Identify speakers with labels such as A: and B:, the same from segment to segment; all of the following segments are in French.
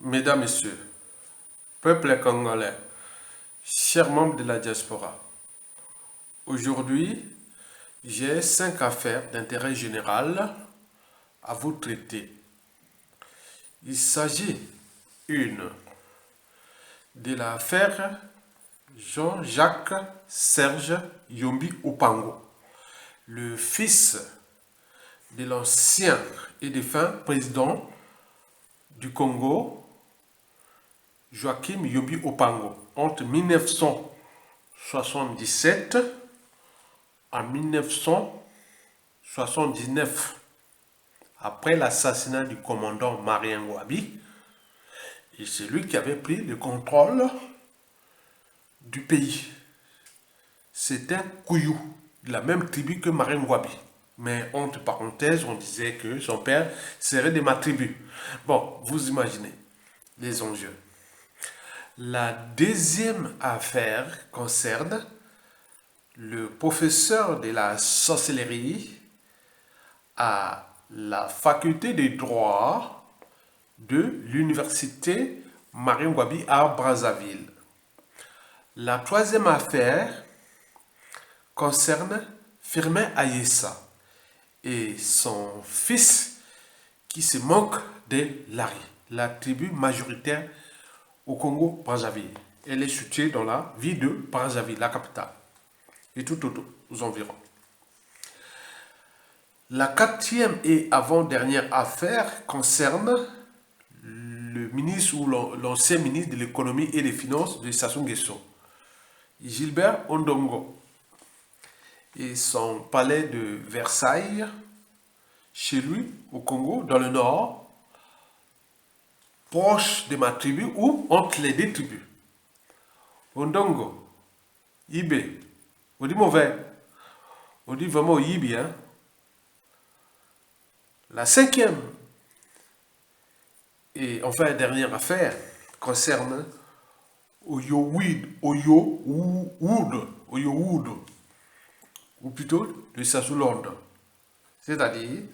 A: Mesdames, Messieurs, peuple congolais, chers membres de la diaspora, aujourd'hui, j'ai 5 affaires d'intérêt général à vous traiter. Il s'agit, une, de l'affaire Jean-Jacques Serge Yombi Opango, le fils de l'ancien et défunt président du Congo, Joachim Yombi Opango, entre 1977 en 1979, après l'assassinat du commandant Marien Ngouabi, et c'est lui qui avait pris le contrôle du pays. C'était un Kouyou, de la même tribu que Marien Ngouabi. Mais entre parenthèses, on disait que son père serait de ma tribu. Bon, vous imaginez les enjeux. La deuxième affaire concerne le professeur de la sorcellerie à la faculté de droit de l'université Marien Ngouabi à Brazzaville. La troisième affaire concerne Firmin Ayessa et son fils qui se moque de Lari, la tribu majoritaire au Congo-Brazzaville. Elle est située dans la ville de Brazzaville, la capitale, et tout autour, aux environs. La quatrième et avant-dernière affaire concerne le ministre ou l'ancien ministre de l'économie et des finances de Sassou Nguesso, Gilbert Ondongo, et son palais de Versailles, chez lui, au Congo, dans le nord, proche de ma tribu ou entre les deux tribus. Ondongo, Ibe, on dit mauvais, on dit vraiment Ibi, hein. La cinquième et enfin dernière affaire concerne Oyowood, ou plutôt le Sassou-Londres, c'est-à-dire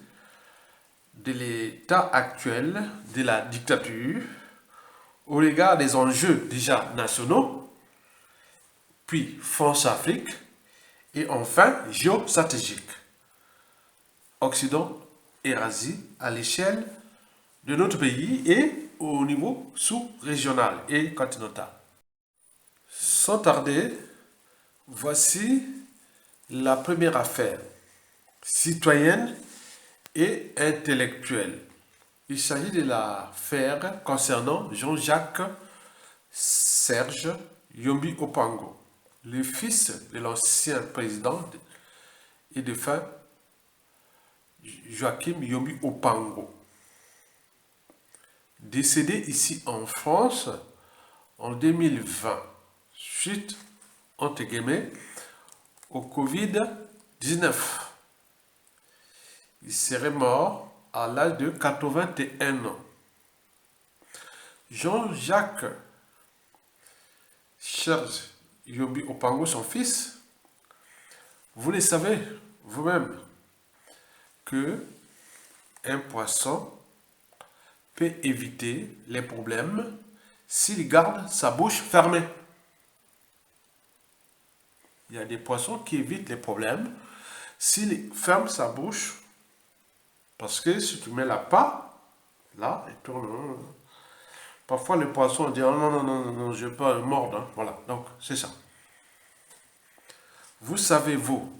A: de l'état actuel de la dictature au regard des enjeux déjà nationaux, puis France-Afrique, et enfin géostratégique, Occident et Asie à l'échelle de notre pays et au niveau sous-régional et continental. Sans tarder, voici la première affaire, citoyenne et intellectuelle. Il s'agit de l'affaire concernant Jean-Jacques Serge Yombi Opango, le fils de l'ancien président et défunt Joachim Yombi Opango, décédé ici en France en 2020, suite, entre guillemets, au Covid-19. Il serait mort à l'âge de 81 ans. Jean-Jacques Serge Yombi Opango, son fils, vous le savez vous-même que un poisson peut éviter les problèmes s'il garde sa bouche fermée. Il y a des poissons qui évitent les problèmes s'il ferme sa bouche, parce que si tu mets la pas, là, il tourne. Parfois les poissons disent oh, non, je ne vais pas mordre. Hein. Voilà, donc c'est ça. Vous savez, vous,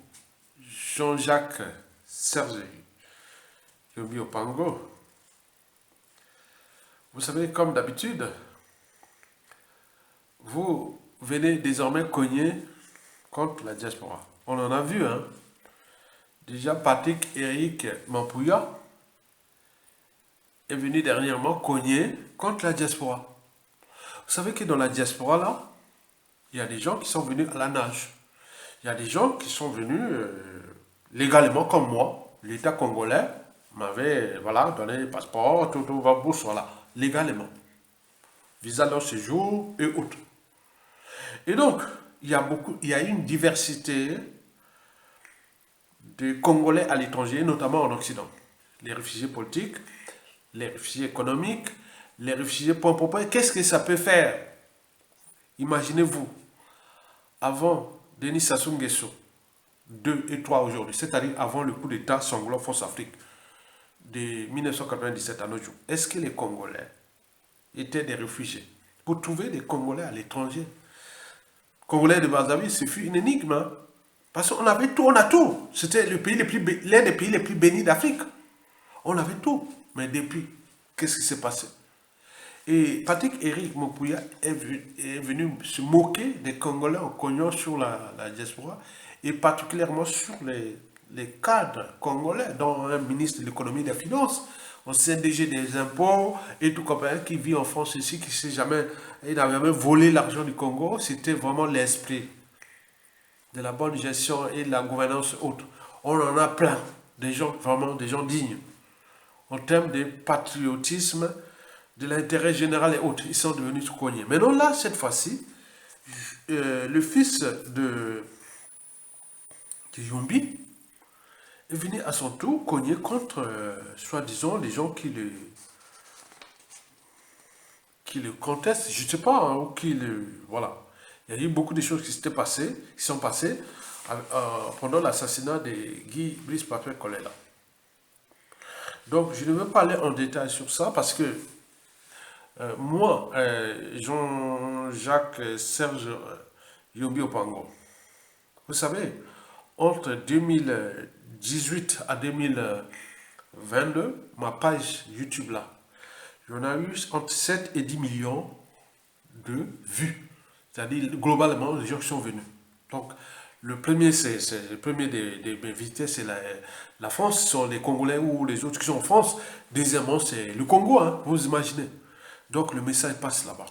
A: Jean-Jacques Serge Yombi Opango, vous savez, comme d'habitude, vous venez désormais cogner contre la diaspora. On en a vu, hein. Déjà, Patrick Éric Mampouya est venu dernièrement cogner contre la diaspora. Vous savez que dans la diaspora, là, il y a des gens qui sont venus à la nage. Il y a des gens qui sont venus légalement comme moi. L'État congolais m'avait donné le passeport, tout, bourse, voilà, légalement. Visa de séjour et autres. Et donc, il y a une diversité de Congolais à l'étranger, notamment en Occident. Les réfugiés politiques, les réfugiés économiques, les réfugiés, point pour point, qu'est-ce que ça peut faire? Imaginez-vous, avant Denis Sassou Nguesso, 2 et 3 aujourd'hui, c'est-à-dire avant le coup d'État sanglant Force Afrique de 1997 à nos jours, est-ce que les Congolais étaient des réfugiés? Pour trouver des Congolais à l'étranger, Congolais de Brazzaville, ce fut une énigme. Hein. Parce qu'on avait tout, on a tout. C'était l'un des pays les plus bénis d'Afrique. On avait tout. Mais depuis, qu'est-ce qui s'est passé? Et Patrick Éric Mopouya est venu se moquer des Congolais en cognant sur la diaspora et particulièrement sur les cadres congolais, dont un ministre de l'économie et des finances, ancien DG des impôts et tout compagnie qui vit en France ici, qui sait jamais, il n'a jamais volé l'argent du Congo. C'était vraiment l'esprit de la bonne gestion et de la gouvernance haute. On en a plein, des gens vraiment, des gens dignes. En termes de patriotisme, de l'intérêt général et autres, ils sont devenus cognés. Maintenant là, cette fois-ci, le fils de Yombi est venu à son tour cogner contre, soi-disant, les gens qui le contestent, je ne sais pas, hein, ou qui le... Voilà. Il y a eu beaucoup de choses qui sont passées pendant l'assassinat de Guy Brice Patrick Kolela. Donc, je ne veux pas aller en détail sur ça parce que moi, Jean-Jacques Serge Yombi Opango, vous savez, entre 2018 à 2022, ma page YouTube là, j'en ai eu entre 7 et 10 millions de vues. C'est-à-dire, globalement, les gens qui sont venus. Donc, le premier des invités, c'est la France, ce sont les Congolais ou les autres qui sont en France. Deuxièmement, c'est le Congo, hein, vous imaginez. Donc, le message passe là-bas.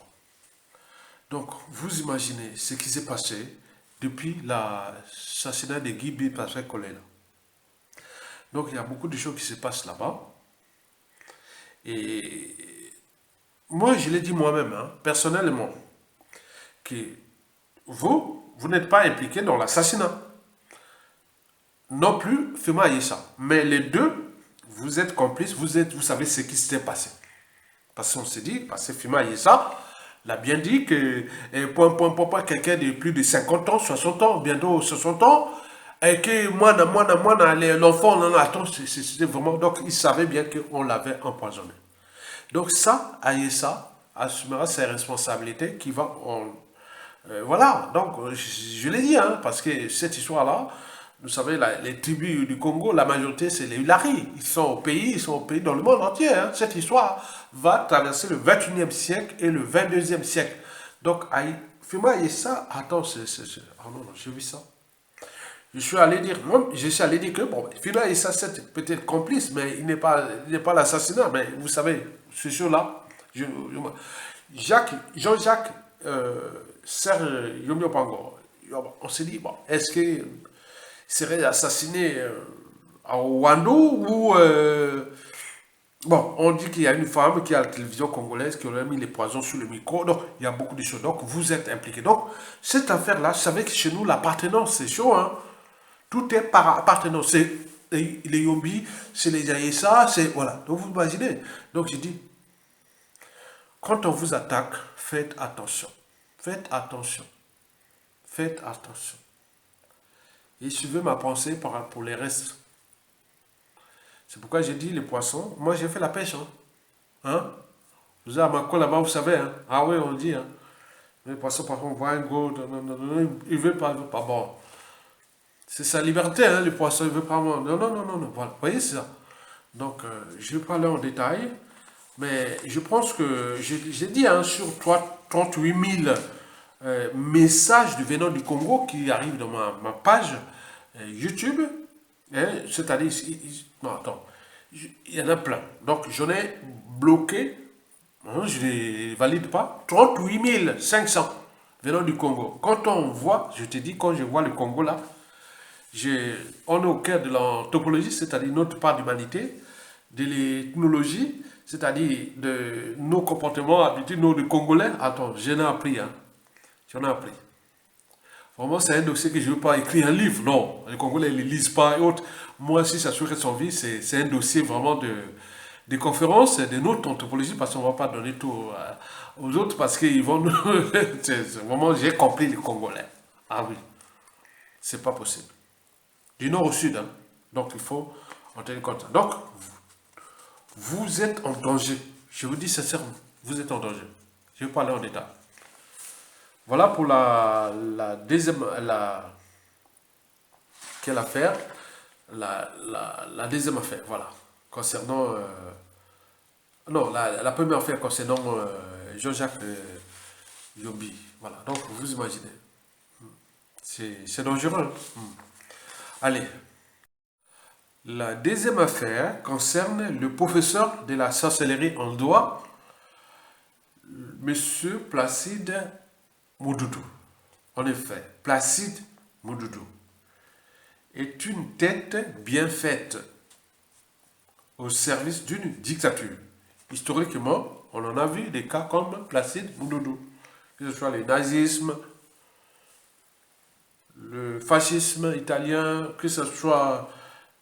A: Donc, vous imaginez ce qui s'est passé depuis l'assassinat de Guy B. Patrick Kolela. Donc, il y a beaucoup de choses qui se passent là-bas. Et moi, je l'ai dit moi-même, hein, personnellement, que vous n'êtes pas impliqué dans l'assassinat. Non plus Fema Yessa. Mais les deux, vous êtes complices, vous savez ce qui s'est passé. Parce qu'on s'est dit, parce que Fema Yessa l'a bien dit que quelqu'un de plus de 50 ans, 60 ans, bientôt 60 ans, et que moi, l'enfant, non, attends, c'était vraiment... Donc, il savait bien qu'on l'avait empoisonné. Donc ça, Ayessa assumera ses responsabilités qui va en... voilà, donc je l'ai dit, hein, parce que cette histoire-là, vous savez, les tribus du Congo, la majorité, c'est les Ulari. Ils sont au pays dans le monde entier. Hein. Cette histoire va traverser le 21e siècle et le 22e siècle. Donc, fais-moi ça. Attends, ah non, j'ai vu ça. Je suis allé dire que, bon, Fila Issa, c'est peut-être complice, mais il n'est pas l'assassinat. Mais vous savez, ce jour-là, Jean-Jacques Serre Yombi Opango, on s'est dit, bon, est-ce qu'il serait assassiné à Ouando ou... bon, on dit qu'il y a une femme qui a la télévision congolaise qui aurait mis les poisons sur le micro. Donc, il y a beaucoup de choses. Donc, vous êtes impliqués. Donc, cette affaire-là, je savais que chez nous, l'appartenance, c'est chaud, hein. Tout est par appartenance. C'est les Yombi, c'est les Ayessa, c'est... Voilà. Donc, vous imaginez. Donc, j'ai dit, quand on vous attaque, faites attention. Faites attention. Faites attention. Et suivez ma pensée pour les restes. C'est pourquoi j'ai dit les poissons. Moi, j'ai fait la pêche. Hein? Vous avez à Mako là-bas, vous savez. Hein? Ah oui, on dit. Hein? Les poissons, par contre, on voit un gros. Il ne veut pas, Bon. C'est sa liberté, hein, les poissons, il ne veut pas. Non. Voilà. Vous voyez, c'est ça. Donc, je ne vais pas aller en détail. Mais je pense que j'ai dit hein, sur 38 000 messages venant du Congo qui arrivent dans ma page YouTube. Hein, c'est-à-dire, non, attends, il y en a plein. Donc, j'en ai bloqué, hein, je ne les valide pas, 38 500 venant du Congo. Quand on voit, je te dis, quand je vois le Congo là, on est au cœur de l'anthropologie, c'est-à-dire notre part d'humanité, de l'ethnologie, c'est-à-dire de nos comportements habituels, nos Congolais. Attends, j'en ai appris, hein. J'en ai appris. Vraiment, c'est un dossier que je ne veux pas écrire un livre, non. Les Congolais ne les lisent pas et autres. Moi, si j'assurerais son vie, c'est un dossier vraiment des conférences, des notes d'anthropologie, parce qu'on ne va pas donner tout aux autres, parce qu'ils vont nous... Vraiment, j'ai compris les Congolais. Ah oui, c'est pas possible. Du nord au sud, hein. Donc il faut en tenir compte. Donc, vous êtes en danger. Je vous dis sincèrement, vous êtes en danger. Je vais parler en détail. Voilà pour la deuxième, quelle affaire? La deuxième affaire, voilà. Concernant, non, la première affaire concernant Jean-Jacques Yombi. Voilà, donc vous imaginez, c'est dangereux. Allez, la deuxième affaire concerne le professeur de la sorcellerie en droit, Monsieur Placide Moudoudou. En effet, Placide Moudoudou est une tête bien faite au service d'une dictature. Historiquement, on en a vu des cas comme Placide Moudoudou, que ce soit le nazisme, le fascisme italien, que ce soit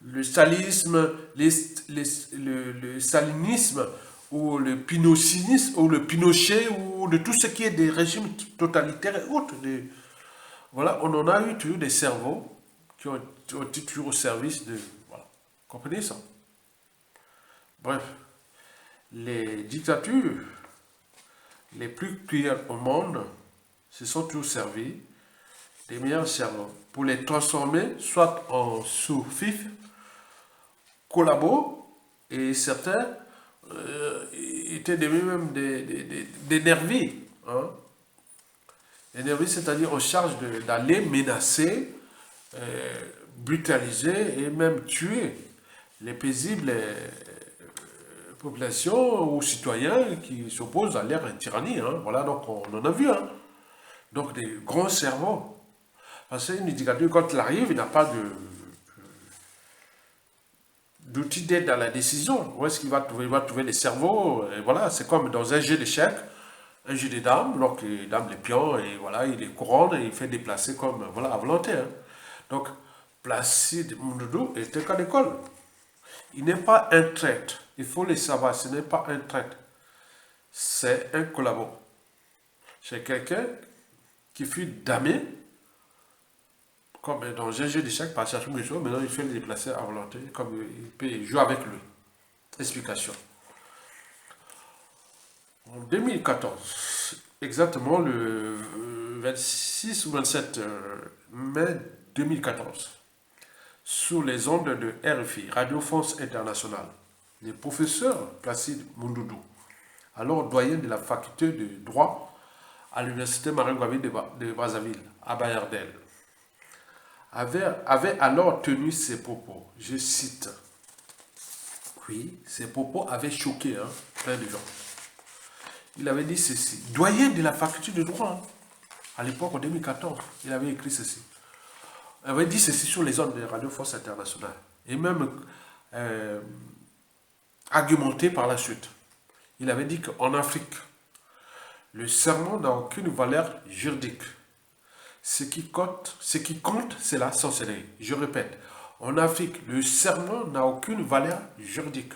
A: le stalinisme, le stalinisme ou le pinocisme ou le pinochet ou de tout ce qui est des régimes totalitaires et autres. Voilà, on en a eu toujours des cerveaux qui ont été toujours au service de... Voilà, comprenez ça? Bref, les dictatures les plus cruelles au monde se sont toujours servis des meilleurs cerveaux pour les transformer soit en sous-fifs, collabos, et certains étaient même des nervis. Hein. Des nervis, c'est-à-dire en charge d'aller menacer, brutaliser et même tuer les paisibles populations ou citoyens qui s'opposent à leur tyrannie. Hein. Voilà, donc on en a vu. Hein. Donc des grands cerveaux. Parce qu'une dictature, quand elle arrive, il n'a pas d'outil d'aide à la décision. Où est-ce qu'il va trouver? Il va trouver les cerveaux. Et voilà, c'est comme dans un jeu d'échecs, un jeu des dames. Donc, les dames, les pions, et voilà, il les couronne et il fait déplacer comme, voilà, à volonté. Hein. Donc, Placide Moudoudou est un cas d'école. Il n'est pas un traître. Il faut le savoir, ce n'est pas un traître. C'est un collabo. C'est quelqu'un qui fut damné comme dans un jeu d'échecs par Sassou Nguesso, maintenant il fait le déplacer à volonté, comme il peut jouer avec lui. Explication. En 2014, exactement le 26 ou 27 mai 2014, sous les ondes de RFI, Radio France Internationale, le professeur Placide Moudoudou, alors doyen de la faculté de droit à l'université Marie-Ngouabi de Brazzaville, à Bayardel, avait alors tenu ses propos. Je cite. Oui, ses propos avaient choqué plein de gens. Il avait dit ceci. Doyen de la faculté de droit, à l'époque, en 2014, il avait écrit ceci. Il avait dit ceci sur les ondes de Radio France Internationale. Et même argumenté par la suite. Il avait dit qu'en Afrique, le serment n'a aucune valeur juridique. Ce qui compte, c'est la sorcellerie. Je répète, en Afrique, le serment n'a aucune valeur juridique.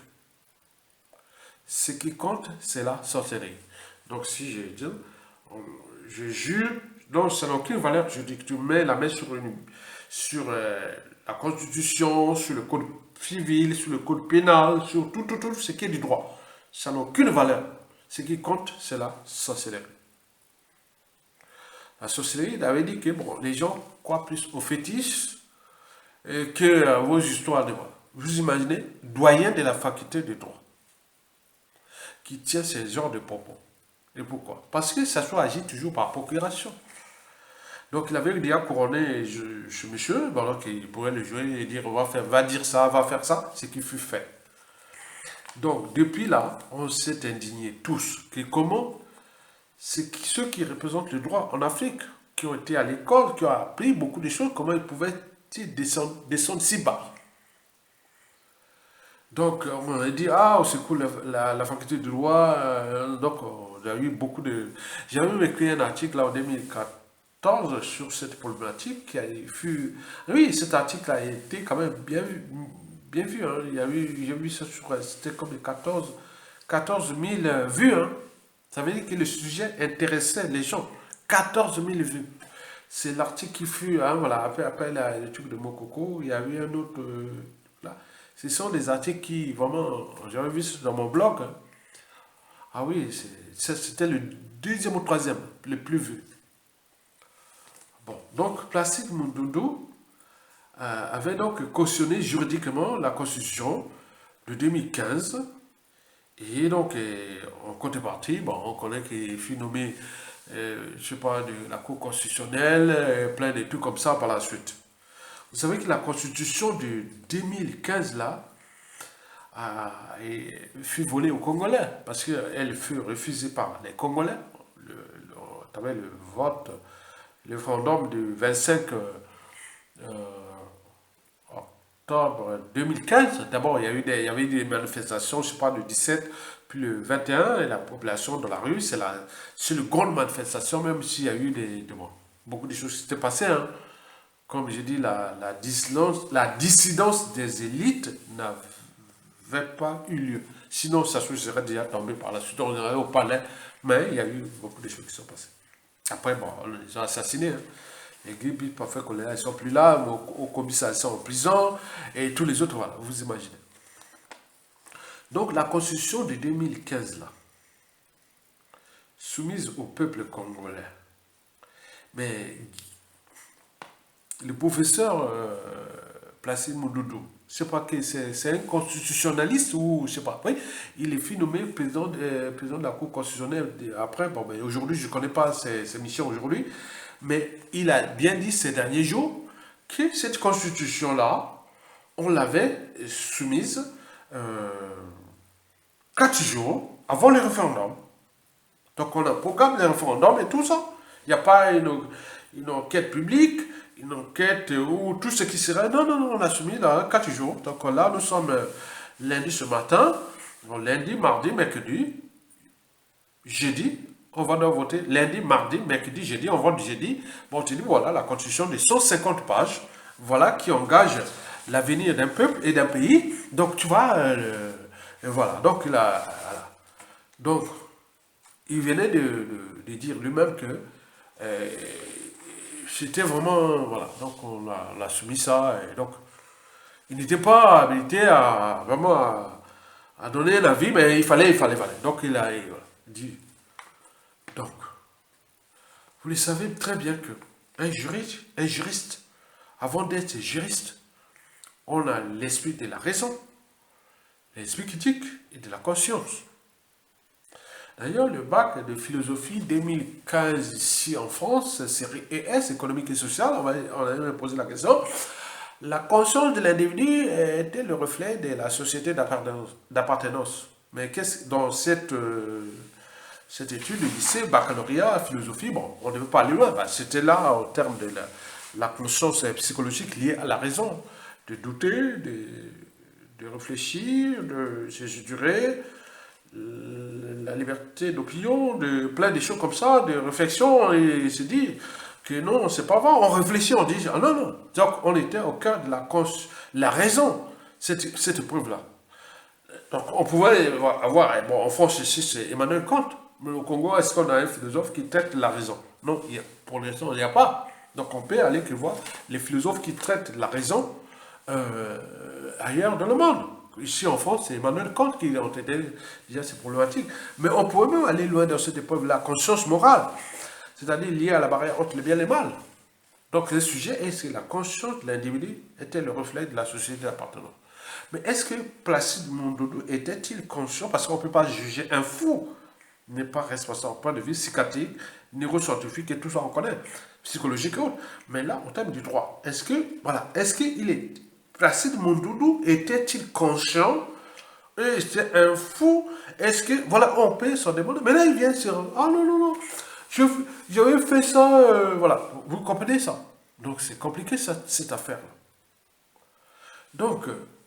A: Ce qui compte, c'est la sorcellerie. Donc, si je dis, je jure, donc ça n'a aucune valeur juridique. Tu mets la main sur la Constitution, sur le Code civil, sur le Code pénal, sur tout ce qui est du droit. Ça n'a aucune valeur. Ce qui compte, c'est la sorcellerie. La sorcellerie, il avait dit que bon, les gens croient plus aux fétiches que vos histoires de droit. Vous imaginez, doyen de la faculté de droit, qui tient ce genre de propos. Et pourquoi? Parce que ça soit agi toujours par procuration. Donc il avait déjà couronné ce monsieur, voilà, qu'il pourrait le jouer et dire va dire ça, va faire ça, ce qui fut fait. Donc depuis là, on s'est indignés tous que comment c'est ceux qui représentent le droit en Afrique, qui ont été à l'école, qui ont appris beaucoup de choses, comment ils pouvaient descendre si bas. Donc, on a dit, ah, au secours, la faculté de droit, donc, il y a eu beaucoup de... J'ai même écrit un article là, en 2014 sur cette problématique qui a fut... Oui, cet article a été quand même bien vu, hein. J'ai vu ça sur, c'était comme les 14 000 vues, hein. Ça veut dire que le sujet intéressait les gens. 14 000 vues. C'est l'article qui fut, hein, voilà, après le truc de Mokoko, il y a eu un autre, là. Ce sont des articles qui, vraiment, j'avais vu ça dans mon blog, hein. Ah oui, c'était le deuxième ou troisième, le plus vu. Bon, donc Placide Mundudu avait donc cautionné juridiquement la Constitution de 2015. Et donc, en contrepartie, bon, on connaît qu'il fut nommé, je sais pas, de la Cour constitutionnelle, plein de trucs comme ça par la suite. Vous savez que la Constitution de 2015, là, fut volée aux Congolais, parce qu'elle fut refusée par les Congolais. Le vote, le référendum du 25 octobre 2015. D'abord, il y avait eu des manifestations, je ne sais pas, le 17, puis le 21, et la population dans la rue, c'est une grande manifestation, même s'il y a eu beaucoup de choses qui s'étaient passées, hein. Comme j'ai dit, la dissidence des élites n'avait pas eu lieu. Sinon, ça se serait déjà tombé par la suite. On aurait au palais, mais il y a eu beaucoup de choses qui sont passées. Après, bon, on les a assassinés, hein. Les Gibi, parfois, ils ne sont plus là, mais au commissariat, ils sont en prison, et tous les autres, voilà, vous imaginez. Donc, la constitution de 2015, là, soumise au peuple congolais, mais le professeur Placide Mundudu, je sais pas que c'est un constitutionnaliste ou je sais pas. Oui, il est fait nommé président de la Cour constitutionnelle. Après, bon, ben, aujourd'hui, je ne connais pas ses missions aujourd'hui, mais il a bien dit ces derniers jours que cette constitution-là, on l'avait soumise 4 jours avant le référendum. Donc on a programmé le référendum et tout ça. Il n'y a pas une enquête publique, une enquête où tout ce qui serait. Non, non, non, on a soumis là 4 jours. Donc là, nous sommes lundi ce matin. Donc, lundi, mardi, mercredi, jeudi. On va donc voter lundi, mardi, mercredi, jeudi. On vote jeudi. Bon, tu dis voilà la constitution de 150 pages. Voilà qui engage l'avenir d'un peuple et d'un pays. Donc tu vois, voilà. Donc là, voilà. Donc il venait de dire lui-même que c'était vraiment, voilà, donc on a soumis ça, et donc il n'était pas habilité à vraiment à donner un avis, mais il fallait. Donc il a voilà, dit, donc, vous le savez très bien que un juriste, avant d'être juriste, on a l'esprit de la raison, l'esprit critique et de la conscience. D'ailleurs, le bac de philosophie 2015 ici en France, série ES, économique et sociale, on a même posé la question. La conscience de l'individu était le reflet de la société d'appartenance. Mais dans cette étude de lycée, baccalauréat, philosophie, bon, on ne veut pas aller loin. Ben, c'était là, en termes de la conscience psychologique liée à la raison, de douter, de réfléchir, je dirais, la liberté d'opinion, de plein de choses comme ça, de réflexion, et il se dit que non, c'est pas vrai, on réfléchit, on dit, ah non, non. Donc on était au cœur de la raison, cette preuve-là. Donc on pouvait avoir, bon, en France ici c'est Emmanuel Kant, mais au Congo, est-ce qu'on a un philosophe qui traite la raison? Non, pour l'instant il n'y a pas. Donc on peut aller que voir les philosophes qui traitent la raison ailleurs dans le monde. Ici en France, c'est Emmanuel Kant qui a traité déjà ces problématiques. Mais on pourrait même aller loin dans cette épreuve, la conscience morale, c'est-à-dire liée à la barrière entre le bien et le mal. Donc le sujet est que la conscience de l'individu était le reflet de la société d'appartenance. Mais est-ce que Placide Mundudu était-il conscient? Parce qu'on ne peut pas juger un fou, n'est pas responsable au point de vue psychiatrique, neuroscientifique et tout ça on connaît, psychologique et autres. Mais là, en termes du droit, est-ce qu'il est Placide Mundudu était-il conscient? Et c'était un fou? Est-ce que, voilà, on peut s'en demander. Mais là, il vient sur, ah non, non, non, j'avais fait ça, voilà, vous comprenez ça? Donc c'est compliqué cette affaire-là. Donc,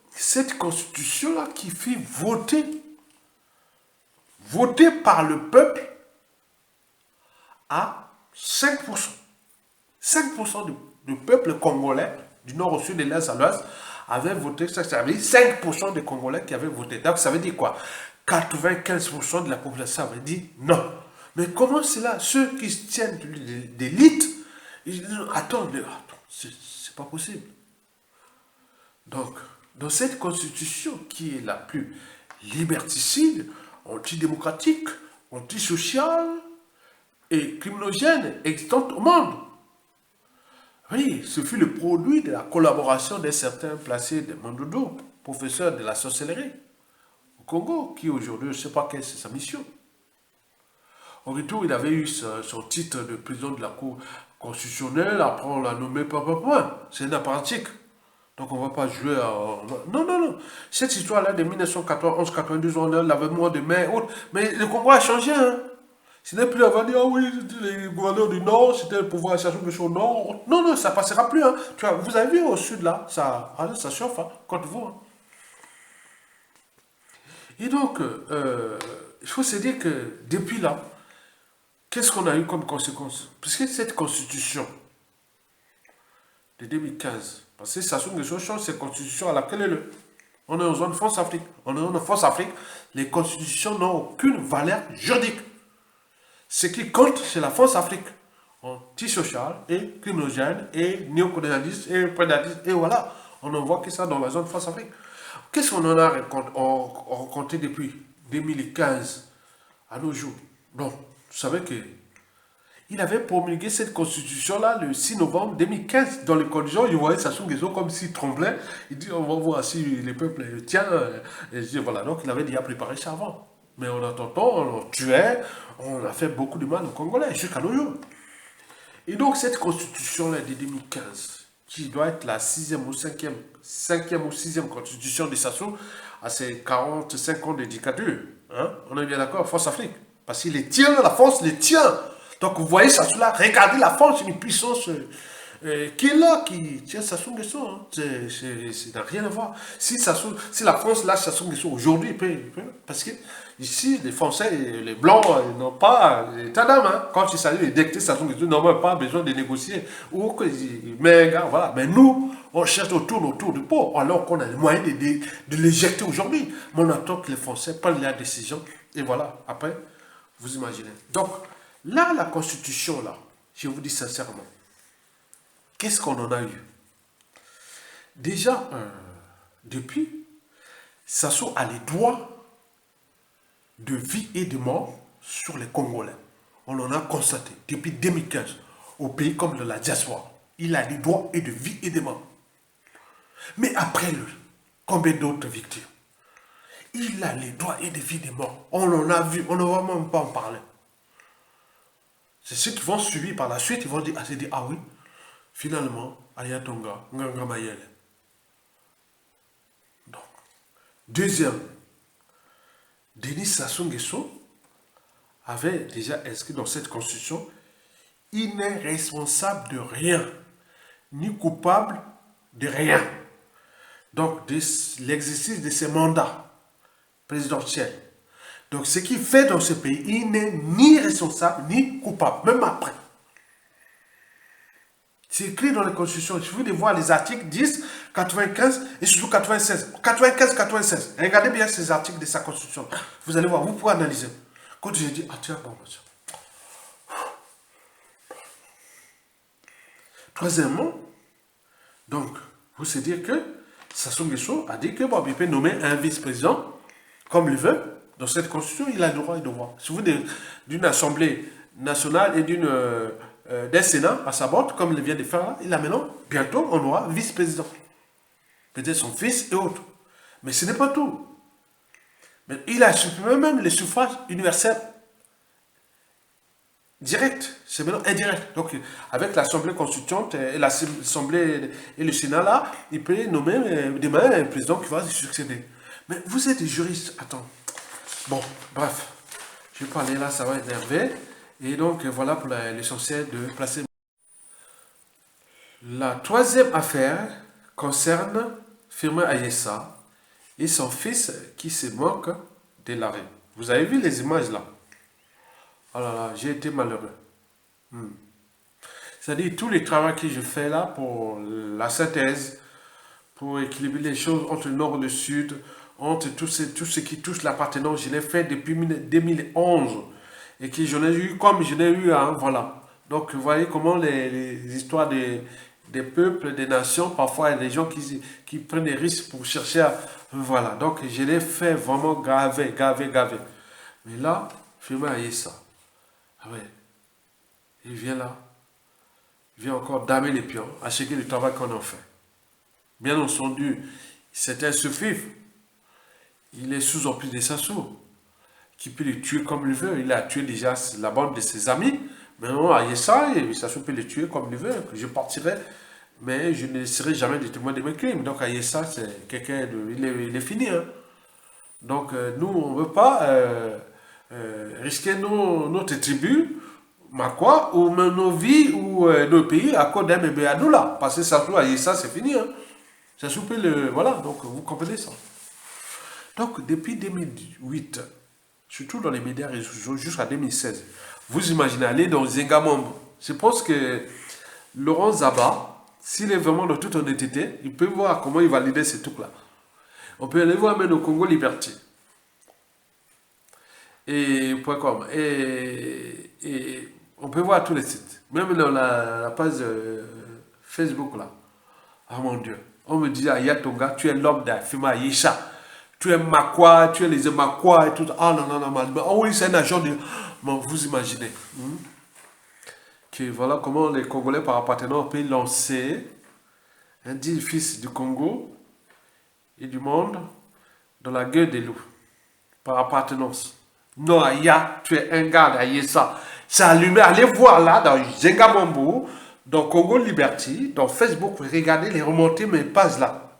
A: cette constitution-là qui fut votée par le peuple à 5%. 5% du peuple congolais, du nord au sud et de l'est à l'ouest, avaient voté, ça veut dire 5% des Congolais qui avaient voté. Donc ça veut dire quoi? 95% de la population avait dit non. Mais comment cela? Ceux qui se tiennent d'élite, ils disent attends, c'est pas possible. Donc, dans cette constitution qui est la plus liberticide, antidémocratique, antisociale et criminogène existante au monde, oui, ce fut le produit de la collaboration d'un certain placé de Mandodo, professeur de la sorcellerie au Congo, qui aujourd'hui, je ne sais pas quelle est sa mission. En retour, il avait eu son titre de président de la Cour constitutionnelle, après on l'a nommé papa. C'est une apparentique. Donc on ne va pas jouer à... Non, non, non. Cette histoire-là de 1991-92, on a l'avènement de mai, autres. Mais le Congo a changé, hein. Ce n'est plus avant de dire, ah oui, les gouverneurs du Nord, c'était le pouvoir assassination au Nord. Non, non, ça ne passera plus, hein. Tu vois, vous avez vu au Sud, là, ça chauffe, hein, contre vous. Hein. Et donc, il faut se dire que depuis là, qu'est-ce qu'on a eu comme conséquence? Puisque cette constitution de 2015, parce que Sassou Nguesso change cette constitution à laquelle on est en zone France-Afrique. On est en France-Afrique, les constitutions n'ont aucune valeur juridique. Ce qui compte, c'est la France-Afrique. Antisociale et criminogène et néocolonialiste et prédatiste. Et voilà, on n'en voit que ça dans la zone France-Afrique. Qu'est-ce qu'on en a rencontré depuis 2015 à nos jours? Bon, vous savez que il avait promulgué cette constitution-là le 6 novembre 2015. Dans les conditions, il voyait Sassou Nguesso comme s'il tremblait. Il dit, on va voir si le peuple tient. Et je dis, voilà, donc il avait déjà préparé ça avant. Mais en attendant, on tuait, on a fait beaucoup de mal aux Congolais, jusqu'à nos jours. Et donc cette constitution-là de 2015, qui doit être la sixième ou cinquième ou sixième constitution de Sassou, à ses 45 ans de dictature, hein? On est bien d'accord, France-Afrique. Parce qu'il les tient, la France les tient. Donc vous voyez Sassou là, regardez la France, une puissance qui est là, qui tient Sassou Nguesso. Hein. Ça n'a rien à voir. Si la France lâche Sassou Nguesso aujourd'hui, parce que ici, les Français, les Blancs, ils n'ont pas l'état d'âme. Hein. Quand il s'agit d'édicter Sassou Nguesso, ils n'ont pas besoin de négocier. Mais, voilà. Mais nous, on cherche autour du pot, alors qu'on a les moyens de l'éjecter aujourd'hui. Mais on attend que les Français prennent la décision. Et voilà, après, vous imaginez. Donc, là, la Constitution, là, je vous dis sincèrement, qu'est-ce qu'on en a eu? Déjà, depuis, Sassou a les droits de vie et de mort sur les Congolais. On en a constaté depuis 2015, au pays comme de la diaspora. Il a des droits et de vie et de mort. Mais après lui, combien d'autres victimes? Il a les droits et de vie et de mort. On en a vu, on ne va même pas en parler. C'est ceux qui vont suivre par la suite, ils vont dire, ah oui, finalement, Ayatonga, Nganga Mayele. Donc, deuxième, Denis Sassou Nguesso avait déjà inscrit dans cette constitution, il n'est responsable de rien, ni coupable de rien. Donc, de l'exercice de ses mandats présidentiels. Donc, ce qu'il fait dans ce pays, il n'est ni responsable, ni coupable, même après. C'est écrit dans la Constitution. Il suffit de voir les articles 10, 95 et surtout 96. 95, 96. Regardez bien ces articles de sa Constitution. Vous allez voir, vous pouvez analyser. Quand j'ai dit, ah tiens, bon, monsieur. Troisièmement, donc, vous savez dire que Sassou Nguesso a dit que bon, il peut nommer un vice-président comme il veut. Dans cette Constitution, il a le droit et le devoir. Si vous d'une Assemblée nationale et d'un Sénat à sa botte, comme il vient de faire là, il a maintenant, bientôt, on aura vice-président. Peut-être son fils et autres. Mais ce n'est pas tout. Mais il a supprimé même les suffrages universels direct, c'est maintenant indirect. Donc, avec l'Assemblée constituante et l'Assemblée et le Sénat, là, il peut nommer demain un président qui va succéder. Mais vous êtes des juristes, attends. Bon, bref, je vais parler là, ça va énerver. Et donc, voilà pour l'essentiel de placer. La troisième affaire concerne Firmin Ayessa et son fils qui se moque de l'arrêt. Vous avez vu les images là? Oh là là, j'ai été malheureux. C'est-à-dire, tout le travail que je fais là pour la synthèse, pour équilibrer les choses entre le nord et le sud, entre tout ce qui touche l'appartenance. Je l'ai fait depuis 2011 et que j'en ai eu comme je l'ai eu, hein, voilà. Donc, vous voyez comment les histoires des peuples, des nations, parfois il y a des gens qui prennent des risques pour chercher à... Voilà, donc je l'ai fait vraiment gavé, gavé, gavé. Mais là, Fima ça. Ah ouais, il vient là, il vient encore damer les pions, à ce que le travail qu'on a fait. Bien entendu, c'est un suffif. Il est sous emprise de Sassou, qui peut le tuer comme il veut. Il a tué déjà la bande de ses amis. Maintenant, à ça, et Sassou peut le tuer comme il veut. Je partirai, mais je ne serai jamais le témoin de mes crimes. Donc, à ça, c'est quelqu'un de. Il est fini. Hein. Donc, nous, on ne veut pas risquer notre tribu, ma quoi, ou même nos vies, ou nos pays à cause d'un bébé à nous là. Parce que Sassou, à ça, c'est fini. Hein. Sassou peut le. Voilà, donc vous comprenez ça. Donc, depuis 2008, surtout dans les médias réseaux sociaux, jusqu'à 2016, vous imaginez aller dans Zengamambo. Je pense que Laurent Zaba, s'il est vraiment de toute honnêteté, il peut voir comment il valider ces trucs-là. On peut aller voir même au Congo Liberté. Et .com. Et on peut voir tous les sites. Même dans la page Facebook là. Ah mon Dieu. On me dit, Ayatonga, tu es l'homme d'Afima Yisha. Tu es Makwa, tu es les Makwa et tout. Ah non, non, non, non. Oh oui, c'est un agent de... Bon, vous imaginez. Que voilà comment les Congolais par appartenance peuvent lancer un dit fils du Congo et du monde dans la gueule des loups. Par appartenance. Non, Aya, tu es un gars d'Ayessa. C'est allumé. Allez voir là, dans Zengamambo, dans Congo Liberty, dans Facebook, regardez les remontées, mes pages là.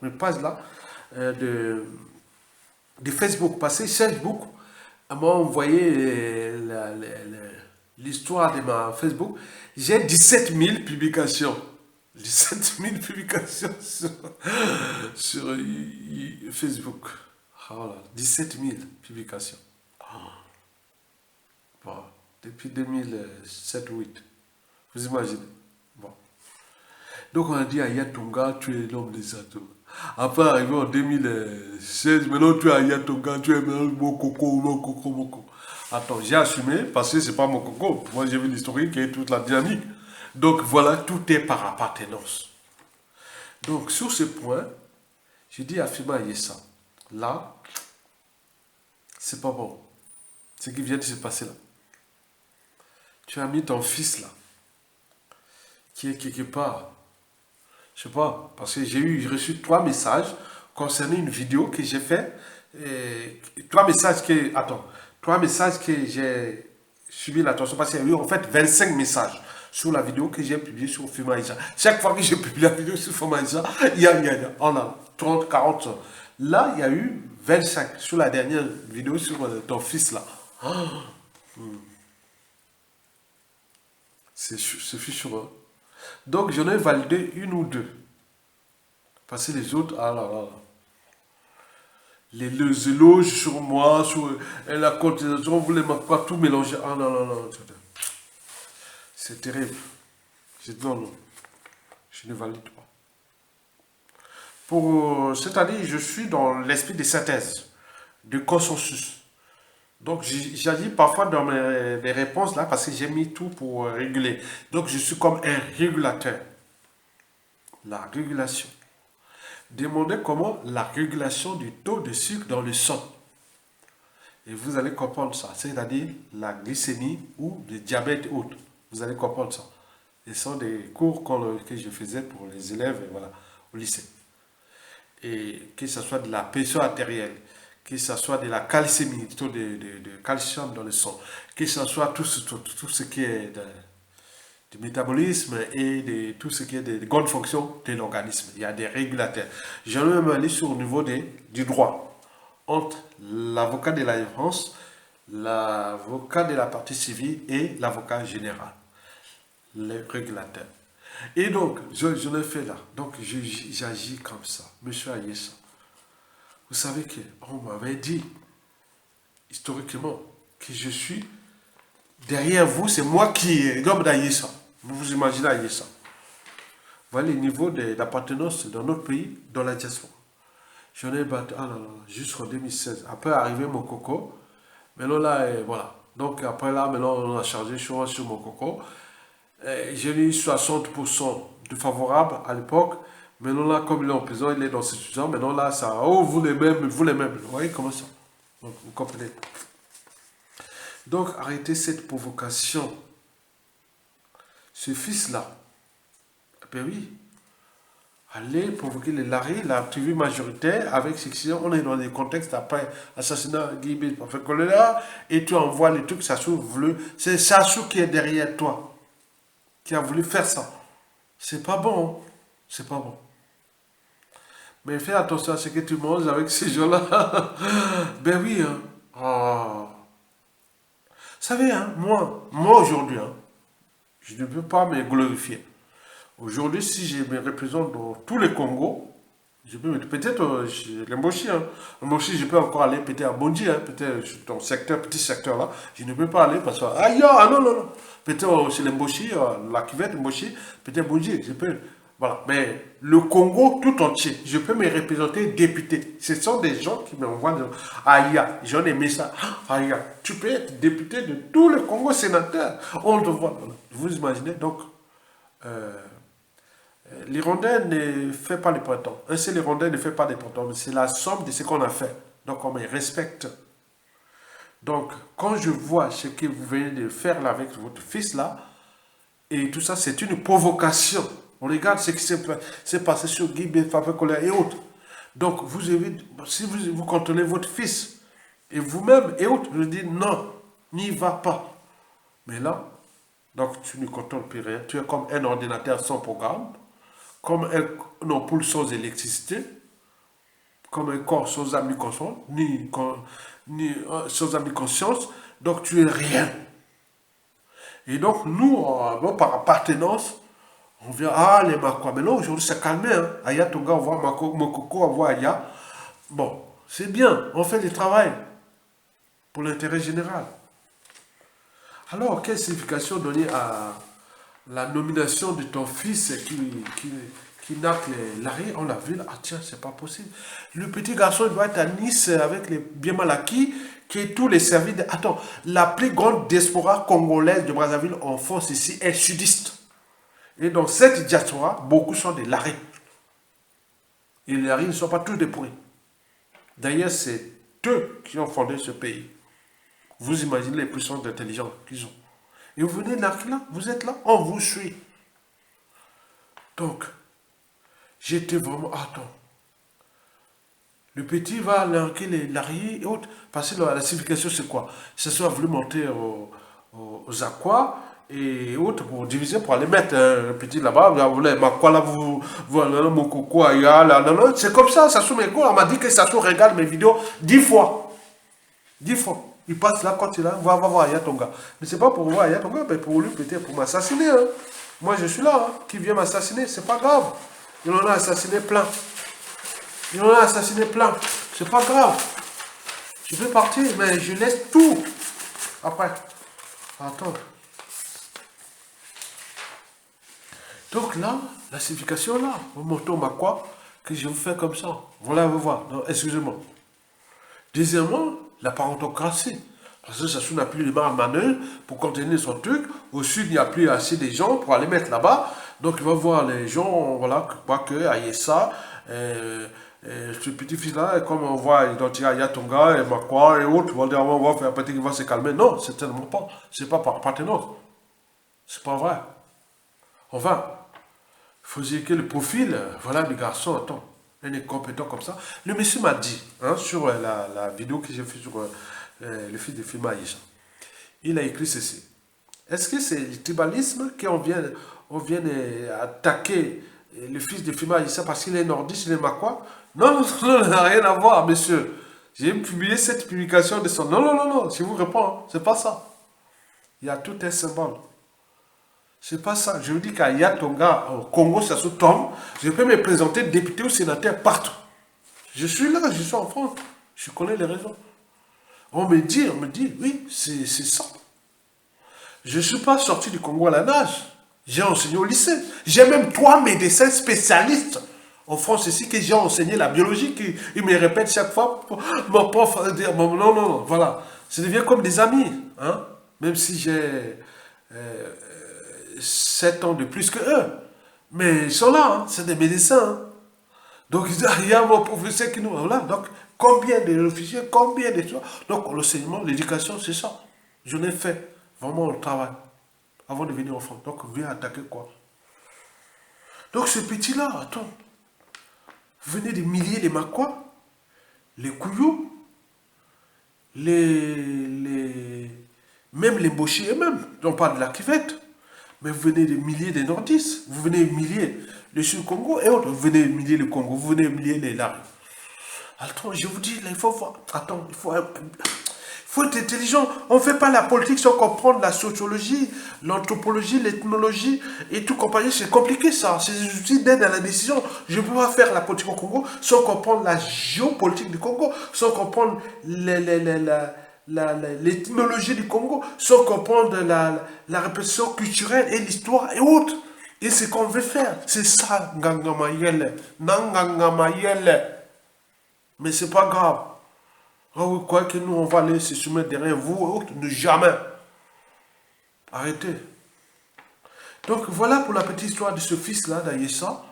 A: De Facebook. Parce que Facebook m'a envoyé l'histoire de ma Facebook. J'ai 17 000 publications. 17 000 publications sur Facebook. Oh là, 17 000 publications. Bon, depuis 2007-2008. Vous imaginez. Bon. Donc on a dit à Yatonga, tu es l'homme des atomes. Après, arrivé en 2016, maintenant tu es à Yatonga, tu es mon coco, mon coco, mon coco. Attends, j'ai assumé parce que c'est pas mon coco. Moi j'ai vu l'historique et toute la dynamique. Donc voilà, tout est par appartenance. Donc sur ce point, j'ai dit à Fima Yessa, là, c'est pas bon. Ce qui vient de se passer là. Tu as mis ton fils là, qui est quelque part. Je sais pas, parce que j'ai reçu 3 messages concernant une vidéo que j'ai fait. 3 messages que. Attends. 3 messages que j'ai suivi l'attention parce qu'il y a eu en fait 25 messages sur la vidéo que j'ai publiée sur Fumaïsa. Chaque fois que j'ai publié la vidéo sur Fumaïsa, on a 30, 40. Là, il y a eu 25 sur la dernière vidéo sur ton fils là. C'est fichureux. Donc, j'en ai validé une ou deux. Parce que les autres, ah là là là. Les éloges sur moi, sur la cotisation, vous voulez pas tout mélanger. Ah non, non, non. C'est terrible. J'ai dit non, non. Je ne valide pas. C'est-à-dire, je suis dans l'esprit de synthèse, de consensus. Donc, j'agis parfois dans mes réponses là parce que j'ai mis tout pour réguler. Donc, je suis comme un régulateur. La régulation. Demandez comment la régulation du taux de sucre dans le sang. Et vous allez comprendre ça. C'est-à-dire la glycémie ou le diabète et autres. Vous allez comprendre ça. Ce sont des cours que je faisais pour les élèves voilà, au lycée. Et que ce soit de la pression artérielle, que ce soit de la calcémie, du taux de calcium dans le sang, que ce soit tout ce qui est du métabolisme et de tout ce qui est de grandes fonctions de l'organisme. Il y a des régulateurs. Je vais même aller sur le niveau du droit. Entre l'avocat de la défense, l'avocat de la partie civile et l'avocat général. Les régulateurs. Et donc, je l'ai fait là. Donc, j'agis comme ça. Monsieur Ayessa. Vous savez qu'on m'avait dit, historiquement, que je suis derrière vous. C'est moi qui est l'homme d'Ayessa. Vous vous imaginez Ayessa. Voilà les niveaux d'appartenance dans notre pays, dans la diaspora. J'en ai battu, ah là là, jusqu'en 2016. Après, arrivé mon coco. Maintenant là, voilà. Donc après là, maintenant on a chargé sur mon coco. J'ai eu 60% de favorable à l'époque. Maintenant là, comme il est en prison, il est dans cette situation. Maintenant là, ça, oh, vous les mêmes, vous les mêmes. Vous voyez comment ça? Donc, vous comprenez. Donc arrêtez cette provocation. Ce fils-là, ben oui, allez provoquer les laris, la tribu majoritaire, avec section, on est dans des contextes après assassinat Guy parfait choléra, et tu envoies les trucs, Sassou voulu, c'est Sassou qui est derrière toi, qui a voulu faire ça. C'est pas bon, hein. C'est pas bon. Mais fais attention à ce que tu manges avec ces gens-là. Ben oui, hein. Oh. Vous savez, hein, moi aujourd'hui, hein, je ne peux pas me glorifier. Aujourd'hui, si je me représente dans tous les Congos, je peux peut-être l'embaucher. Hein. L'embaucher, je peux encore aller peut-être à Bondy, hein, peut-être dans secteur, petit secteur là. Je ne peux pas aller parce que. Ah non, non, non. Peut-être chez l'embaucher, la cuvette embaucher, peut-être Bondy, je peux. Voilà. Mais le Congo tout entier, je peux me représenter député. Ce sont des gens qui m'envoient. Aïe, j'en ai mis ça. Aïe, tu peux être député de tout le Congo sénateur. On le voit. Vous imaginez donc. L'Hirondelle ne fait pas le printemps. Un seul Hirondelle ne fait pas le printemps, mais c'est la somme de ce qu'on a fait. Donc on me respecte. Donc quand je vois ce que vous venez de faire là avec votre fils là, et tout ça, c'est une provocation. On regarde ce qui s'est passé sur Guy Fabien Colère et autres. Donc vous avez, si vous contrôlez votre fils, et vous-même et autres, je dis non, n'y va pas. Mais là, donc tu ne contrôles plus rien. Tu es comme un ordinateur sans programme, comme un ampoule sans électricité, comme un corps sans âme ni conscience, sans âme ni conscience, donc tu es rien. Et donc nous, par appartenance, on vient, ah les Makwa, mais non, aujourd'hui c'est calmé, hein. Aya Tonga, on voit Mokoko, on voit Aya. Bon, c'est bien, on fait du travail pour l'intérêt général. Alors, quelle signification donner à la nomination de ton fils qui n'a que l'arrêt, on l'a vu, ah tiens, c'est pas possible. Le petit garçon, il doit être à Nice avec les bien mal acquis, qui tous les services. Attends, la plus grande diaspora congolaise de Brazzaville en France ici est sudiste. Et dans cette diaspora, beaucoup sont des Laris. Et les Laris ne sont pas tous des pourris. D'ailleurs, c'est eux qui ont fondé ce pays. Vous imaginez les puissances d'intelligence qu'ils ont. Et vous venez là, vous êtes là, on vous suit. Donc, j'étais vraiment, attends. Le petit va lancer les larriers et autres. Parce que la signification, c'est quoi? C'est soit voulu monter aux aquas et autres pour diviser, pour aller mettre un petit là-bas. Vous voulez, ma quoi là, mon coco, c'est comme ça, Sassou Meko, on m'a dit que Sassou regarde mes vidéos 10 fois. 10 fois. Il passe là, quand il a, va voir Ayatonga. Mais c'est pas pour voir Ayatonga, mais pour lui, peut-être pour m'assassiner. Hein. Moi, je suis là, hein, qui vient m'assassiner, c'est pas grave. Il en a assassiné plein. Il en a assassiné plein. C'est pas grave. Je vais partir, mais je laisse tout. Après. Attends. Donc là, la signification là, au moto ma quoi, que je vous fais comme ça. Voilà, vous voir. Excusez-moi. Deuxièmement, la parentocratie. Parce que Sassou n'a plus les mains à manœuvre pour contenir son truc. Au sud, il n'y a plus assez de gens pour aller mettre là-bas. Donc, il va voir les gens, voilà, que Ayessa, ce petit-fils-là, comme on voit identifier Ayatonga et Makwa et autres, on va faire peut-être qu'il va se calmer. Non, c'est tellement pas. C'est pas par appartenance. C'est pas vrai. Enfin, il faut dire que le profil, voilà, du garçon, attends, il est compétent comme ça. Le monsieur m'a dit, hein, sur la vidéo que j'ai fait sur le fils de Fima Aïcha, il a écrit ceci. Est-ce que c'est le tribalisme qu'on vient attaquer le fils de Fima Aïcha parce qu'il est nordiste, il est Makwa? Non, non, ça n'a rien à voir, monsieur. J'ai publié cette publication de son... Non, non, non, non, je vous réponds, hein, c'est pas ça. Il y a tout un symbole. C'est pas ça. Je vous dis qu'à Yatonga, au Congo, ça se tombe. Je peux me présenter député ou sénateur partout. Je suis là, je suis en France. Je connais les raisons. On me dit, oui, c'est ça. Je ne suis pas sorti du Congo à la nage. J'ai enseigné au lycée. J'ai même 3 médecins spécialistes en France ici que j'ai enseigné la biologie, qui ils me répètent chaque fois, mon prof va dire, non, non, non, voilà. Ça devient comme des amis, hein, même si j'ai 7 ans de plus que eux. Mais ils sont là, hein, c'est des médecins. Hein. Donc il y a mon professeur qui nous... Voilà, donc combien de officiers, combien de choses. Donc l'enseignement, l'éducation, c'est ça. Je l'ai fait vraiment le travail avant de venir en France. Donc viens attaquer quoi. Donc ce petit-là, attends, venez des milliers les Maquas, les Kouyou, même les Bochis eux-mêmes, on parle de la Kivette, mais vous venez des milliers des Nordistes, vous venez des milliers le Sud-Congo et autres, vous venez des milliers le Congo, vous venez des milliers les Lares. Attends, je vous dis, là, il faut voir, attends, il faut être intelligent. On ne fait pas la politique sans comprendre la sociologie, l'anthropologie, l'ethnologie et tout compagnie. C'est compliqué ça. C'est des outils d'aide à la décision. Je ne peux pas faire la politique au Congo sans comprendre la géopolitique du Congo, sans comprendre l'ethnologie du Congo, sans comprendre la répétition culturelle et l'histoire et autres. Et ce qu'on veut faire, c'est ça, Ngangama Yele. Nangangama Yele. Mais c'est pas grave. Ah oui, quoi que nous, on va aller se soumettre derrière vous, autres, ne jamais. Arrêtez. Donc voilà pour la petite histoire de ce fils-là d'Ayessa,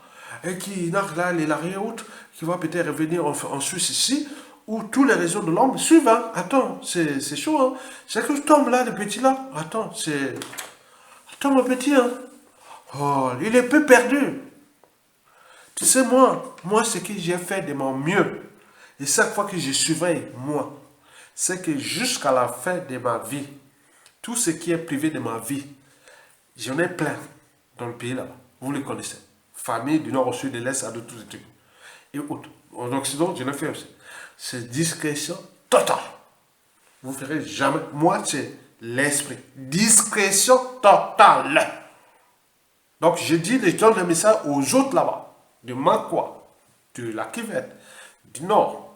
A: et qui n'a là les l'arrière-autre, qui va peut-être revenir en Suisse ici, où tous les réseaux de l'homme suivent. Hein. Attends, c'est chaud. Hein. C'est que je tombe là, le petit là. Attends, c'est... Attends, mon petit, hein. Oh, il est peu perdu. Tu sais, moi, ce que j'ai fait de mon mieux, et chaque fois que je surveille, moi, c'est que jusqu'à la fin de ma vie, tout ce qui est privé de ma vie, j'en ai plein dans le pays là-bas. Vous les connaissez. Famille du nord au sud, de l'est à de tous les trucs. Et autres. En Occident, je l'ai fait aussi. C'est discrétion totale. Vous ne ferez jamais. Moi, c'est l'esprit. Discrétion totale. Donc, je dis les gens de message aux autres là-bas. De Makwa, de la Kivette, du nord,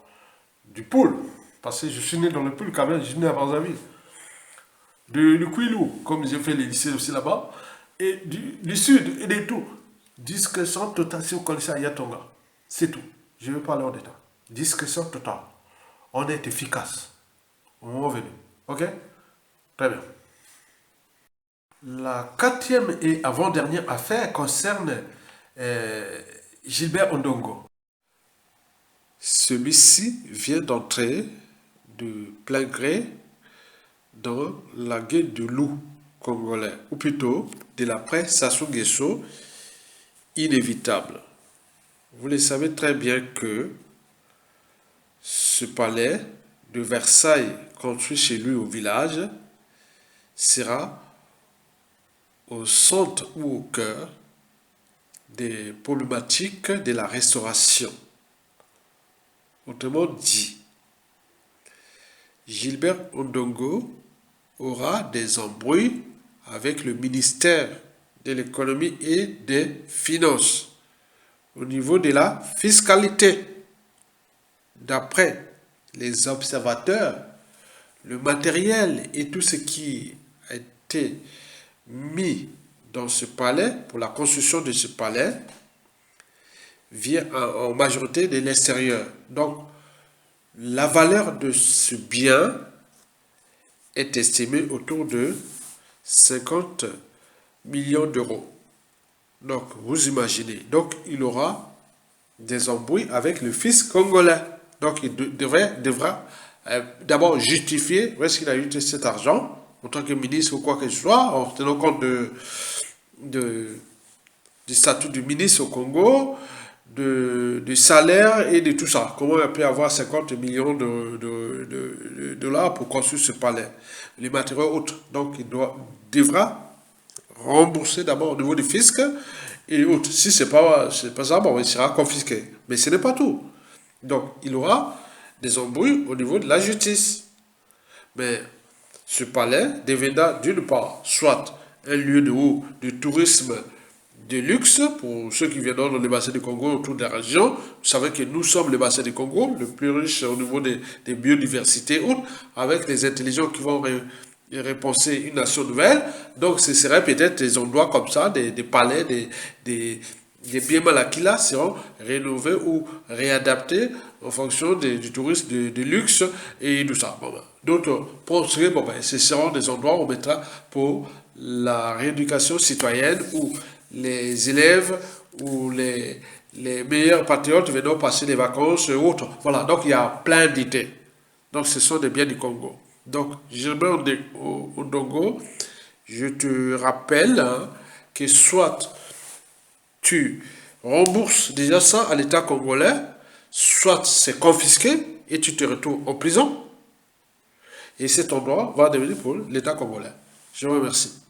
A: du Poul, parce que je suis né dans le Poul quand même, je suis né à Brazzaville, du Kouilou, comme j'ai fait les lycées aussi là-bas, et du sud et de tout. Discrétion totale, si vous connaissez Ayatonga, c'est tout. Je vais parler en détail. Discrétion totale. On est efficace. Au moment venu. Ok? Très bien. La quatrième et avant-dernière affaire concerne Gilbert Ondongo. Celui-ci vient d'entrer de plein gré dans la guerre du loup congolais, ou plutôt de l'après Sassou Nguesso, inévitable. Vous le savez très bien que ce palais de Versailles, construit chez lui au village, sera au centre ou au cœur des problématiques de la restauration. Autrement dit, Gilbert Ondongo aura des embrouilles avec le ministère de l'économie et des finances au niveau de la fiscalité. D'après les observateurs, le matériel et tout ce qui a été mis dans ce palais, pour la construction de ce palais, vient en majorité de l'extérieur. Donc, la valeur de ce bien est estimée autour de 50 millions d'euros. Donc, vous imaginez. Donc, il aura des embrouilles avec le fils congolais. Donc, il devra d'abord justifier où est-ce qu'il a eu cet argent en tant que ministre ou quoi que ce soit, en tenant compte du statut du ministre au Congo, du salaire et de tout ça. Comment il peut avoir 50 millions de dollars pour construire ce palais, les matériaux autres. Donc, il devra rembourser d'abord au niveau du fisc et autres. Si ce n'est pas ça, bon, il sera confisqué. Mais ce n'est pas tout. Donc, il aura des embrouilles au niveau de la justice. Mais ce palais deviendra d'une part soit un lieu de tourisme de luxe pour ceux qui viendront dans le bassin du Congo autour de la région. Vous savez que nous sommes le bassin du Congo, le plus riche au niveau des biodiversités, avec les intelligents qui vont repenser une nation nouvelle. Donc, ce serait peut-être des endroits comme ça, des palais, des biens mal acquis là seront rénovés ou réadaptés en fonction du tourisme de luxe et tout ça. Bon, ben, d'autres penseraient, bon, ben, ce seront des endroits où on mettra pour la rééducation citoyenne où les élèves ou les meilleurs patriotes venant passer des vacances et autres. Voilà, donc il y a plein d'idées. Donc ce sont des biens du Congo. Donc, Gilbert Odongo, je te rappelle hein, que soit tu rembourses déjà ça à l'État congolais, soit c'est confisqué et tu te retrouves en prison. Et cet endroit va devenir pour l'État congolais. Je vous remercie.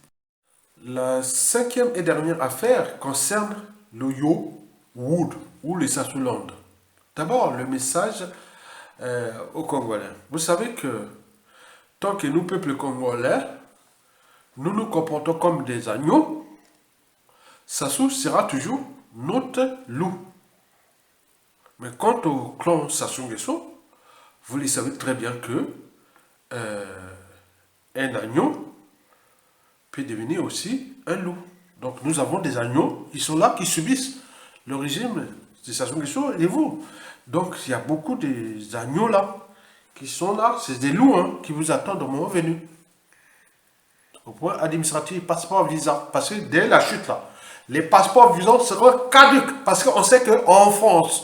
A: La cinquième et dernière affaire concerne le Yo Wood ou les Sasuland. D'abord, le message aux Congolais. Vous savez que tant que nous, peuple congolais, nous nous comportons comme des agneaux, Sassou sera toujours notre loup. Mais quant au clan Sassou Nguesso, vous le savez très bien que un agneau peut devenir aussi un loup. Donc nous avons des agneaux qui sont là, qui subissent le régime de Sassou Nguesso et vous. Donc il y a beaucoup d'agneaux là qui sont là, c'est des loups hein, qui vous attendent au moment venu. Au point administratif, passeport, visa. Parce que dès la chute là, les passeports visa seront caducs. Parce qu'on sait qu'en France,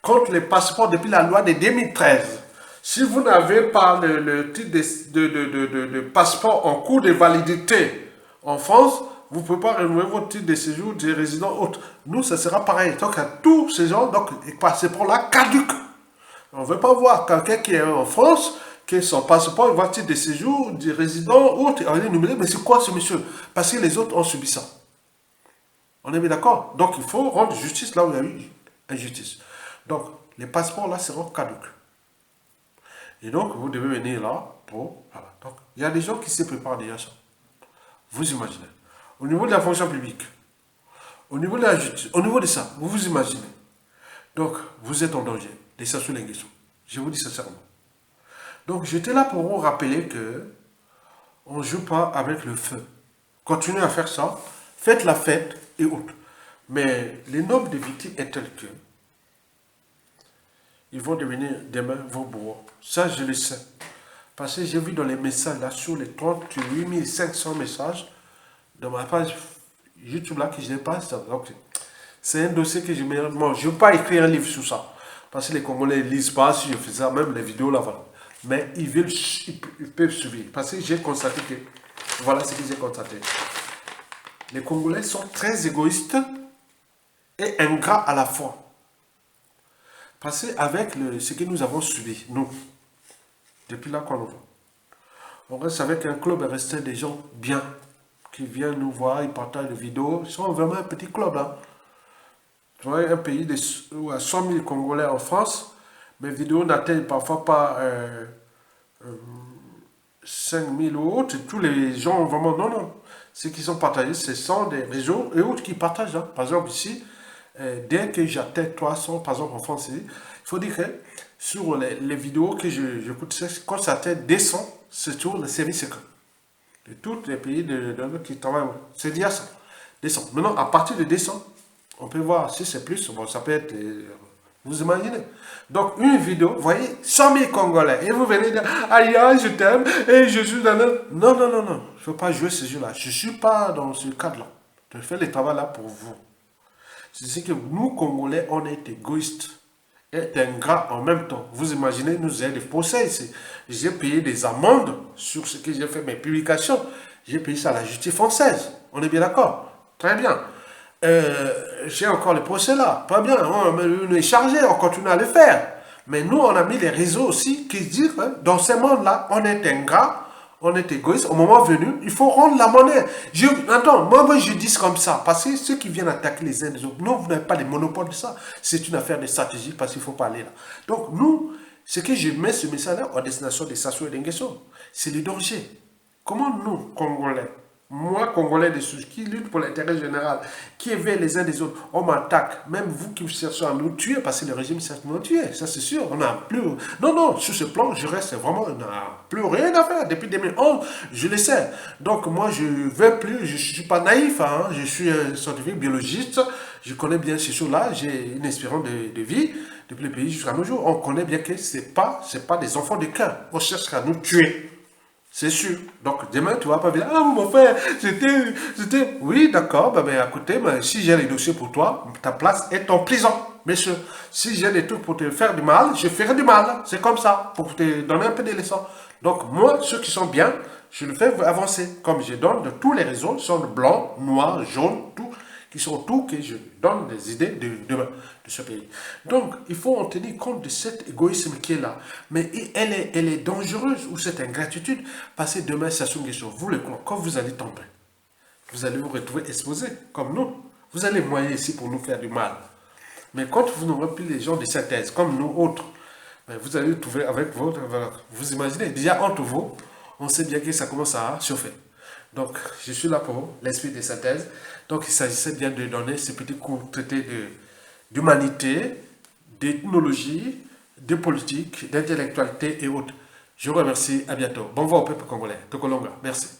A: contre les passeports depuis la loi de 2013, si vous n'avez pas le titre de passeport en cours de validité en France, vous ne pouvez pas renouveler votre titre de séjour de résident autre. Nous, ça sera pareil. Donc, à tous ces gens, donc, les passeports-là caducs. On ne veut pas voir quelqu'un qui est en France, que son passeport, il voit titre de séjour, de résident, autre. On est numéro, mais c'est quoi ce monsieur? Parce que les autres ont subi ça. On est bien d'accord? Donc, il faut rendre justice là où il y a eu injustice. Donc, les passeports là seront caducs. Et donc, vous devez venir là pour... Voilà. Donc, il y a des gens qui se préparent déjà ça. Vous imaginez. Au niveau de la fonction publique, au niveau de la justice, au niveau de ça, vous vous imaginez. Donc, vous êtes en danger. Les Sassou Nguesso. Je vous dis sincèrement. Donc, j'étais là pour vous rappeler que on ne joue pas avec le feu. Continuez à faire ça. Faites la fête et autres. Mais le nombre de victimes est tel que ils vont devenir demain vos bourreaux. Ça, je le sais. Parce que j'ai vu dans les messages, là, sur les 38 500 messages, dans ma page YouTube, là, que je n'ai pas. Donc, c'est un dossier que je mets. Bon, je ne veux pas écrire un livre sur ça. Parce que les Congolais ne lisent pas, si je fais ça, même les vidéos, là, voilà. Mais ils peuvent suivre. Parce que j'ai constaté que, voilà ce que j'ai constaté. Les Congolais sont très égoïstes et ingrats à la fois. Parce qu'avec ce que nous avons subi, nous, depuis là qu'on va, on reste avec un club resté des gens bien, qui viennent nous voir, ils partagent des vidéos. Ils sont vraiment un petit club. Hein. Tu vois, un pays où il y a 100 000 Congolais en France, mes vidéos n'atteignent parfois pas 5 000 ou autres. Tous les gens, vraiment, non, non. Ceux qui sont partagés, ce sont des réseaux et autres qui partagent. Hein. Par exemple, ici, dès que j'atteins 300, par exemple en France, il faut dire que sur les vidéos que j'écoute, quand ça atteint 200, c'est sur le service secret. De tous les pays qui travaillent, c'est déjà ça. 200. Maintenant, à partir de 200, on peut voir si c'est plus, bon, ça peut être, vous imaginez. Donc, une vidéo, vous voyez, 100 000 Congolais, et vous venez dire, aïe, je t'aime, et je suis dans le... Non, non, non, non, je ne veux pas jouer ce jeu-là. Je ne suis pas dans ce cadre-là. Je fais le travail là pour vous. C'est que nous, Congolais, on est égoïstes et ingrats en même temps. Vous imaginez, nous avons des procès ici. J'ai payé des amendes sur ce que j'ai fait, mes publications. J'ai payé ça à la justice française. On est bien d'accord? Très bien. J'ai encore les procès là. Pas bien. On est chargé, on continue à le faire. Mais nous, on a mis les réseaux aussi qui disent, hein, dans ce monde-là, on est ingrats. On est égoïste. Au moment venu, il faut rendre la monnaie. Attends, moi, je dis comme ça. Parce que ceux qui viennent attaquer les uns des autres, non, vous n'avez pas les monopoles de ça. C'est une affaire de stratégie parce qu'il ne faut pas aller là. Donc, nous, ce que je mets ce message-là en destination des Sassou et des Nguesso, c'est le danger. Comment nous, Congolais, Moi, Congolais de souche, qui lutte pour l'intérêt général, qui éveille les uns des autres, on m'attaque. Même vous qui cherchez à nous tuer, parce que le régime cherche à nous tuer, ça c'est sûr. On n'a plus. Non, non, sur ce plan, je reste vraiment. On n'a plus rien à faire. Depuis 2011, je le sais. Donc, moi, je ne vais plus. Je ne suis pas naïf. Hein, je suis un scientifique biologiste. Je connais bien ces choses-là. J'ai une espérance de vie depuis le pays jusqu'à nos jours. On connaît bien que ce n'est pas des enfants de cœur. On cherche à nous tuer. C'est sûr. Donc, demain, tu vas pas dire, ah, mon frère, c'était... Oui, d'accord, ben, écoutez, ben, si j'ai les dossiers pour toi, ta place est en prison. Monsieur, si j'ai des trucs pour te faire du mal, je ferai du mal. C'est comme ça, pour te donner un peu de leçons. Donc, moi, ceux qui sont bien, je le fais avancer. Comme je donne de tous les réseaux, ils sont blancs, noirs, jaunes, tout, qui sont tout, que je donne des idées de ce pays. Donc, il faut en tenir compte de cet égoïsme qui est là. Mais elle est dangereuse, ou cette ingratitude, parce que demain, c'est une question. Vous, quand vous allez tomber, vous allez vous retrouver exposé, comme nous. Vous allez moyer ici pour nous faire du mal. Mais quand vous n'aurez plus les gens de synthèse, comme nous autres, ben, vous allez vous trouver avec votre... Vous imaginez, déjà entre vous, on sait bien que ça commence à chauffer. Donc, je suis là pour l'esprit de synthèse. Donc, il s'agissait bien de donner ce petit cours traité d'humanité, d'ethnologie, de politique, d'intellectualité et autres. Je vous remercie. À bientôt. Bon vent au peuple congolais. Tokolonga. Merci.